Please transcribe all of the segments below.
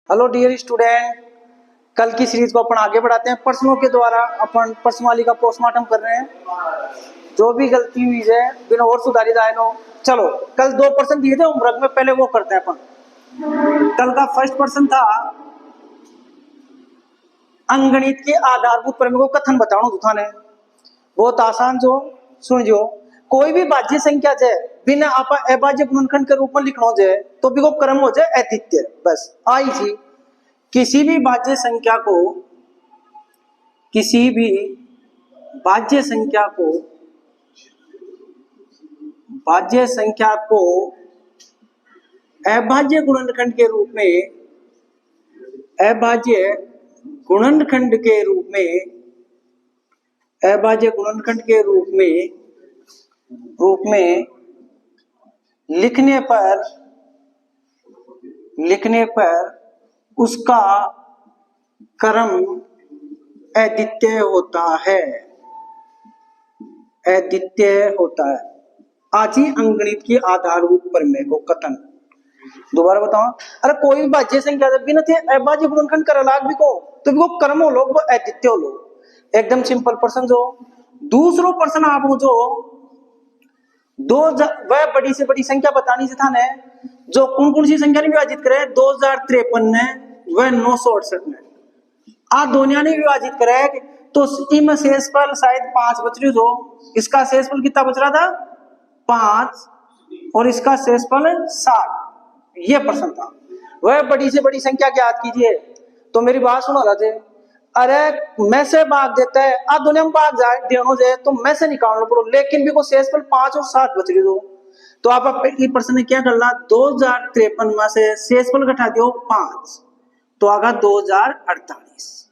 Hello dear student, कल की series को अपन आगे बढ़ाते हैं। प्रश्नों के द्वारा अपन प्रश्नवाली का पोस्टमार्टम कर रहे हैं। जो भी गलती हुई है बिना और सुधारी जाए नो। चलो, कल 2 प्रश्न दिए थे होमवर्क में, पहले वो करते हैं अपन। कल का फर्स्ट प्रश्न था अंकगणित के आधारभूत प्रमेय को कथन बताओ दुखाने। बहुत आसान, जो सुन जो कोई भी भाज्य संख्या है बिना आप अभाज्य गुणनखंड के रूप में लिखना हो जाए तो भी वो क्रम हो जाए अद्वितीय। बस आई थी किसी भी भाज्य संख्या को अभाज्य गुणनखंड के रूप में लिखने पर उसका क्रम अद्वितीय होता है। आज ही अंकगणित की आधारभूत प्रमेय को कथन। दोबारा बताओ, अरे कोई भी भाज्य संख्या बिना थे अभाज्य गुणनखंड कर लाग भी को तो भी वो क्रम हो लोग, वो अद्वितीय हो लोग। एकदम सिंपल प्रश्न। जो दूसरो प्रश्न आप जो वह बड़ी से बड़ी संख्या बतानी से था ने जो कौन सी संख्या ने विभाजित करे 2053 ने वह 968 ने आ दोनों ने विभाजित करे तो इसमें शेषफल शायद 5 बच रही। जो इसका शेषफल कितना बच रहा था 5 और इसका शेषफल 7। ये प्रश्न था। वह बड़ी से बड़ी संख्या ज्ञात कीजिए। तो मेरी बात सुनो राजे, अरे मैं से भाग देता है आप दोनों में भाग जाए दोनों से तो मैं से निकालना पड़ो, लेकिन भी को शेषफल 5 और 7 बच रही। दो तो आप ये प्रश्न ने क्या करना 2053 में से शेषफल घटा दियो 5 तो आगा 2048।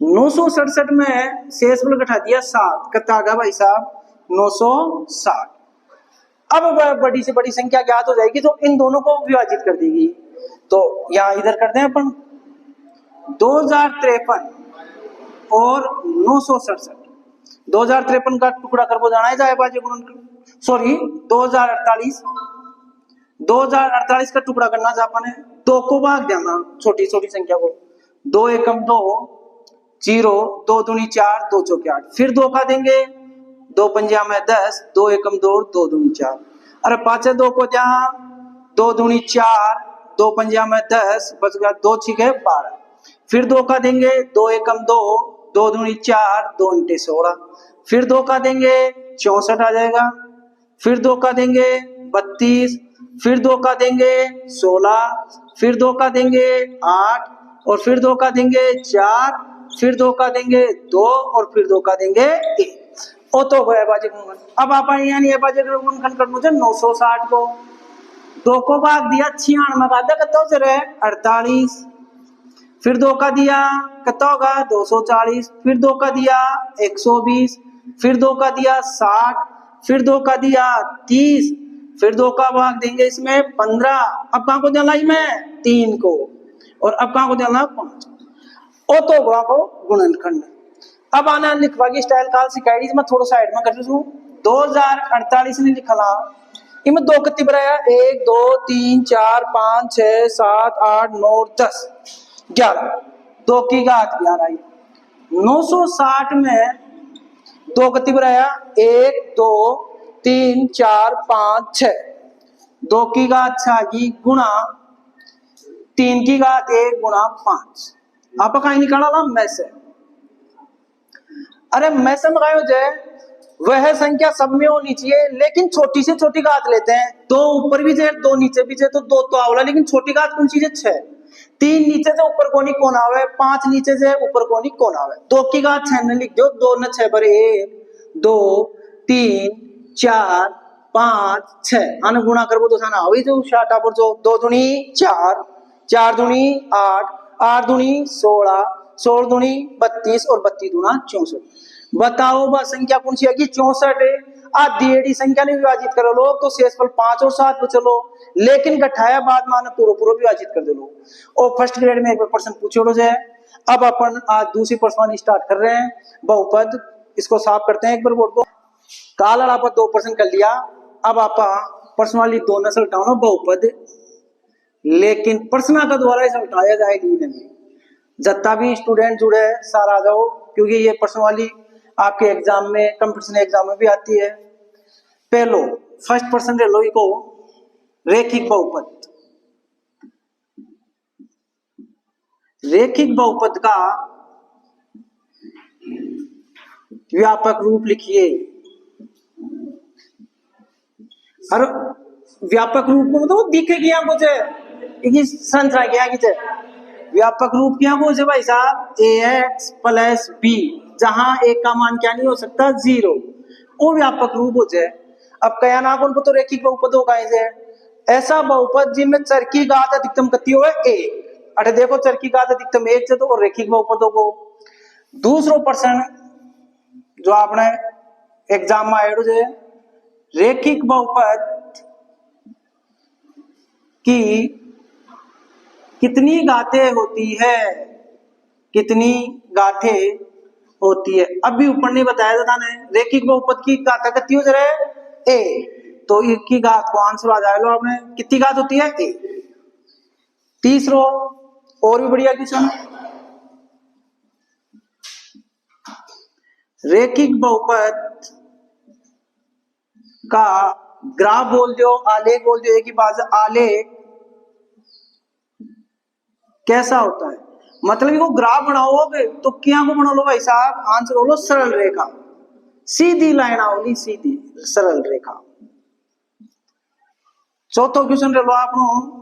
967 में शेषफल घटा दिया 7 कितना आगा भाई साहब 960। अब वह बड़ी से बड़ी संख्या ज्ञात हो जाएगी जो इन दोनों को विभाजित कर देगी। तो यहां इधर करते हैं अपन 2053 और 967। 2053 का टुकड़ा करके जाना है जाए अभाज्य गुणनखंड, सॉरी 2048 का टुकड़ा करना था अपन 2 को भाग देना छोटी छोटी संख्या को। 2 एकम 2 0, 2 दूनी 4, 2 चौके 8। फिर 2 का देंगे 2 पंजा में 10, 2 एकम 2, 2 दूनी 4। अरे पांचे 2 को दिया 2 दूनी 4, 2 पंजा में 10 बच गया 2 छिके 12। फिर 2 का देंगे 2 एकम 2, 2 दूनी 4, 2 इंटे 16। फिर 2 का देंगे 64 आ जाएगा। फिर 2 का देंगे 32, फिर 2 का देंगे 16, फिर 2 का देंगे 8 और फिर 2 का देंगे 4, फिर 2 का देंगे 2 और फिर 2 का देंगे 1। ओ तो गया अभाज्य गुणनखंड। अब आप यानी अभाज्य गुणनखंड कर मुझे 960 को 2 को भाग दिया 96 का कितना हो रहा है 48। फिर 2 का दिया कितना होगा 240। फिर 2 का दिया 120। फिर 2 का दिया 60। फिर 2 का दिया 30। फिर 2 का भाग देंगे इसमें 15। अब कहां को देना इसमें 3 को और अब कहां को देना 5। ओ तो गया को गुणनखंड। अब आना लिखवा की स्टाइल काल सिखाई मैं थोड़ा साइड में कर दूं। 2048 ने लिखला इनमें 2 कितनी बनाया 1 2 3 4 5 6 7 8 9 10 11। 2 की घात 11 आई। 960 में 2 कितनी बनाया 1 2 3 4 5 6। 2 की घात 6 की गुणा 3 की घात 1 गुणा 5। आप कहीं निकाला ना मैं से। अरे मैं से मंगायो जाए वह संख्या सब में होनी चाहिए, लेकिन छोटी से छोटी घात लेते हैं। 2 ऊपर भी जाए 2 नीचे भी जाए तो 2 तो आवला, लेकिन छोटी घात कौन सी है 6। 3 नीचे से ऊपर कोनी कौन आवे 5 नीचे से ऊपर कोनी कौन आवे। 2 की घात 6 ने लिख दो 2 ने 6 पर 1 2 3 4 5 6 आने गुणा करबो तो थाना आवे जो 60 पर जो 2 दूनी 4 4 दूनी 8 8 दूनी 16 16 दूनी 32 और 32 दूना 64। बताओ वह संख्या कौन सी है 64 है। आधी एडी संख्या ने विभाजित करो लो तो शेषफल 5 और 7 बचे लो, लेकिन घटाया बाद माने पूरा विभाजित कर दे लो। और फर्स्ट ग्रेड में एक प्रश्न पूछो जाए। अब अपन आज दूसरी प्रश्न स्टार्ट कर रहे हैं बहुपद। इसको साफ करते हैं एक बार बोर्ड को। काल आप 2 प्रश्न कर लिया। अब आप प्रश्न वाली 2 नस्ल टाउन बहुपद लेकिन प्रश्न का द्वारा इसे उठाया जाएगी नहीं। जितना भी स्टूडेंट जुड़े हैं सारा आ जाओ, क्योंकि ये प्रश्न वाली आपके एग्जाम में, कंपटीशन एग्जाम में भी आती है। पहलो फर्स्ट पर्सन ले लो इको रेखिक बहुपद। रेखिक बहुपद का व्यापक रूप लिखिए। और व्यापक रूप को मतलब दिखेगी आंखों से, संरचना क्या है, व्यापक रूप क्या हो जाए भाई साहब, ax प्लस बी, जहां एक का मान क्या नहीं हो सकता, 0, वो व्यापक रूप हो जाए। अब कया ना कौन को तो रेखिक बहुपद होगा इसे, ऐसा बहुपद जिनमें चर की घात अधिकतम कितनी हो 1। अरे देखो चर की घात अधिकतम 1 से तो वो रेखिक बहुपद हो। दूसरो प्रश्न जो आपने एग्जाम में आयो है, रेखिक बहुपद की कितनी घातें होती है, कितनी घातें होती है। अभी ऊपर नहीं बताया था ने, रेखिक बहुपद की घात कितनी हो जाए ए, तो इसकी घात को आंसर आ जाएगा आपने, कितनी घात होती है ए। तीसरो और भी बढ़िया क्वेश्चन, रेखिक बहुपद का ग्राफ बोल दो, आलेख बोल दो, एक ही बात, आलेख कैसा होता है, मतलब वो ग्राफ बनाओगे तो क्या को बना लो भाई साहब, आंसर बोलो सरल रेखा, सीधी लाइन आओगी, सीधी सरल रेखा। चौथो क्वेश्चन ले लो आप,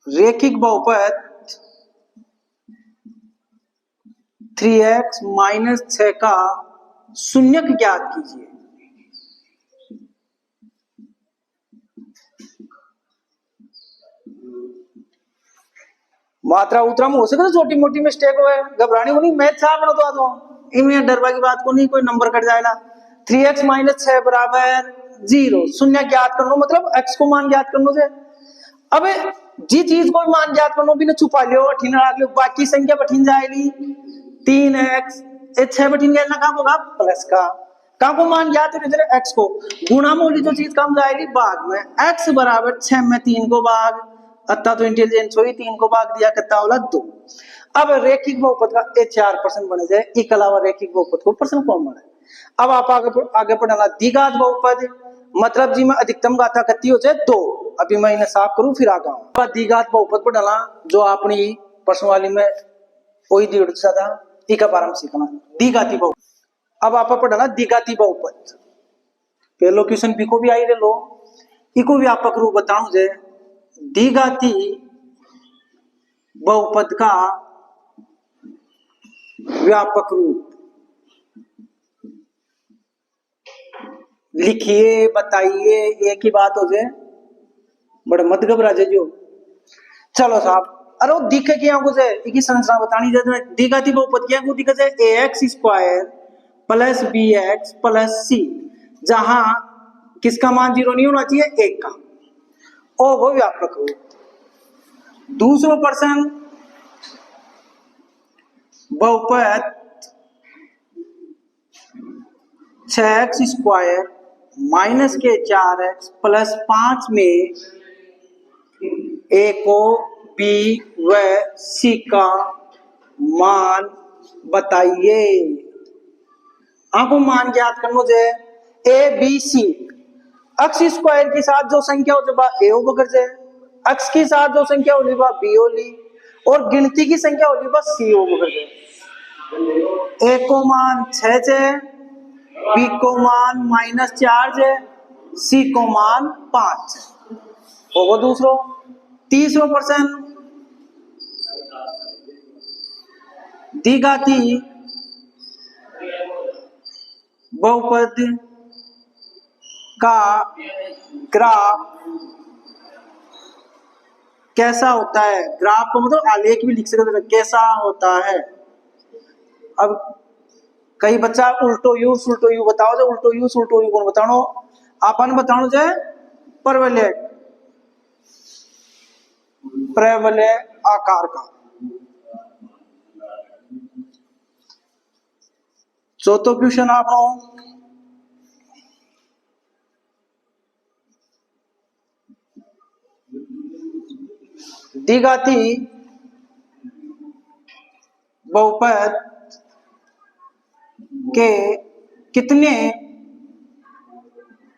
रेखिक बहुपद 3x माइनस 6 का शून्यक ज्ञात कीजिए। मात्रा उतरा में हो सके तो छोटी मोटी मिस्टेक हो, घबरानी को नहीं, मैथ साहब बना तो आ दो, इनमें डरवा की बात को नहीं, कोई नंबर कट जाएगा। 3x माइनस 6 बराबर 0, शून्य ज्ञात कर लो, मतलब x को मान ज्ञात कर लो से। अब जी चीज को मान ज्ञात कर लो, बिना छुपा लियो, अठीन रख लो, बाकी संख्या बठीन जाएगी 3x, 6 बठीन गया ना, कहाँ होगा प्लस का, कहाँ को मान ज्ञात है इधर x को, गुणा मोली जो चीज कम जाएगी भाग में, x बराबर 6 में 3 को भाग, अतः तो इंटेलिजेंस हुई, 3 को भाग दिया, कितना होला 2। अब रेखिक बहुपद का ये 4% बन जाए, इसके अलावा रेखिक बहुपद को प्रश्न कौन बने। अब आप आगे पढ़ना, द्विघात बहुपद मतलब जी में अधिकतम गाथा कितनी हो जाए 2। अभी मैं इन्हें साफ करूं फिर आगा हूं। द्विघात बहुपद पढ़ना जो अपनी प्रश्नवाली में वही दीड़ था, इसका बारे में सीखना द्विघाती बहुपद। अब आप पढ़ना द्विघाती बहुपद, पहलो क्वेश्चन बी को भी आई रे लो, इको व्यापक रूप बताऊं जे, द्विघाती बहुपद का व्यापक रूप लिखिए, बताइए, एक ही बात हो जाए, बड़े मत घबरा जो। चलो साहब, अरे दिखे क्या कुछ है, एक ही संरचना बतानी है। द्विघाती बहुपद क्या को दिक्कत है, ax square plus bx plus c, जहां किसका मान 0 नहीं होना चाहिए, 1 का, ओ वो व्यापक रूप। दूसरा प्रश्न, बहुपद 6x स्क्वायर माइनस के 4x प्लस 5 में a को b व c का मान बताइए। आपको मान ज्ञात करना है, a b c, अक्ष स्क्वायर के साथ जो संख्या हो जब a हो बकर जाए, अक्ष के साथ जो संख्या होली बा b होली, और गिनती की संख्या होली बा c हो बकर जाए। a को मान 6 है, b को मान -4 है, c को मान 5 होगा दूसरो। तीसरो प्रश्न, द्विघाती बहुपद का ग्राफ कैसा होता है, ग्राफ को मतलब आलेख भी लिख सकते, कैसा होता है। अब कई बच्चा उल्टो यू बताओ, जो उल्टो यू कौन बताओ, आपन बताओ जो प्रवलय आकार का। चौथो क्वेश्चन आप, द्विघाती बहुपद के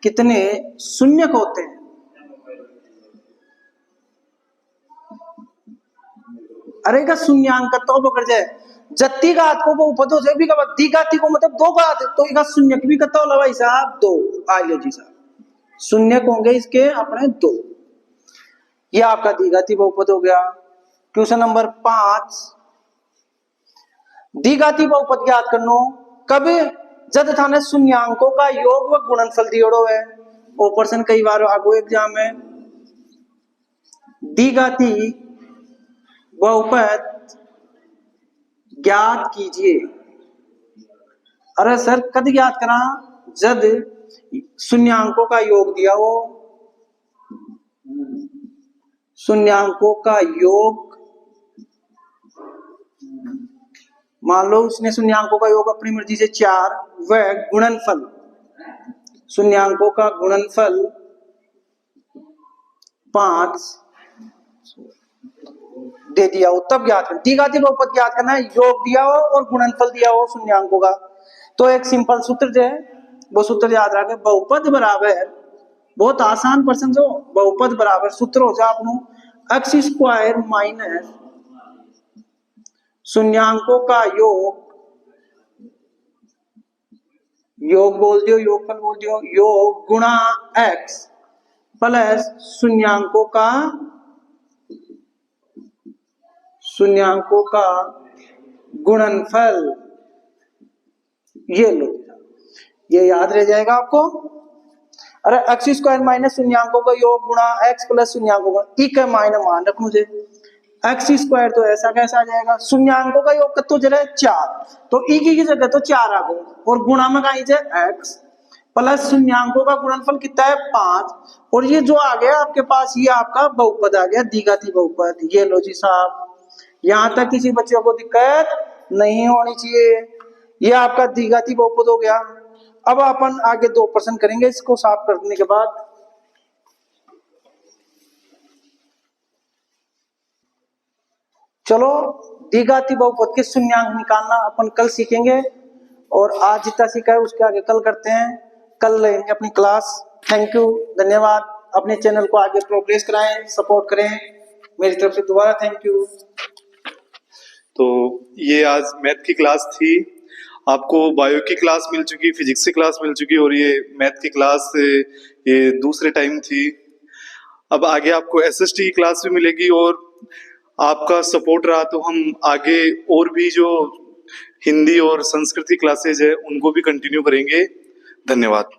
कितने शून्यक होते हैं? अरे का शून्यांक तो पकड़ जाए, जत्ती घात को बहुपद हो जाए भी का द्विघाती को मतलब दो घात, तो इसका शून्यक भी कत्ता होला भाई साहब? दो। आ लो जी साहब, शून्यक होंगे इसके अपने दो। ये आपका द्विघाती बहुपद हो गया। क्वेश्चन नंबर 5, द्विघाती बहुपद ज्ञात करनो कब जद थाने शून्यांकों का योग व गुणनफल दियोड़ो है। ऑपरेशन कई बार आगो एग्जाम में। द्विघाती बहुपद ज्ञात कीजिए। अरे सर कद ज्ञात करा? जब शून्यांकों का योग दिया हो, शून्यांकों का योग, मान लो उसने शून्यांकों का योग अपनी मर्जी से 4 व गुणनफल, शून्यांकों का गुणनफल 5 दे दिया हो, तब ज्ञात करना। द्विघाती बहुपद ज्ञात करना है, योग दिया हो और गुणनफल दिया हो शून्यांकों का। तो एक सिंपल सूत्र जो है वो सूत्र याद रखें, बहुपद बराबर, बहुत आसान प्रश्न जो, बहुपद बराबर सूत्र हो जाए अपनों एक्स स्क्वायर माइनस शून्यांकों का योग बोल दियो, योगफल बोल दियो, योग गुणा एक्स प्लस शून्यांकों का गुणनफल। ये लो, ये याद रह जाएगा आपको। अरे एक्स स्क्वायर माइनस शून्यांकों का योग गुणा एक्स प्लस शून्यांकों का, ई का मायने मान रख मुझे। एक्स स्क्वायर तो ऐसा कैसा आ जाएगा, शून्यांकों का योग कत्तो जरा 4, तो ई की जगह तो 4 आ गए, और गुणा में कहीं जाए एक्स प्लस शून्यांकों का गुणनफल कितना है 5, और ये जो आ गया आपके पास, ये आपका बहुपद आ गया, द्विघाती बहुपद। ये लो जी साहब, यहां तक किसी बच्चे को दिक्कत नहीं होनी चाहिए। ये आपका द्विघाती बहुपद हो गया। अब अपन आगे 2 प्रश्न करेंगे इसको साफ करने के बाद। चलो द्विघाती बहुपद के शून्यांक निकालना अपन कल सीखेंगे, और आज जितना सीखा है उसके आगे कल करते हैं। कल लेंगे अपनी क्लास। थैंक यू, धन्यवाद। अपने चैनल को आगे प्रोग्रेस कराएं, सपोर्ट करें। मेरी तरफ से दोबारा थैंक यू। तो ये आज मैथ की क्लास थी। आपको बायो की क्लास मिल चुकी, फिजिक्स की क्लास मिल चुकी, और ये मैथ की क्लास ये दूसरे टाइम थी। अब आगे आपको एसएसटी की क्लास भी मिलेगी, और आपका सपोर्ट रहा तो हम आगे और भी जो हिंदी और संस्कृत की क्लासेज है उनको भी कंटिन्यू करेंगे। धन्यवाद।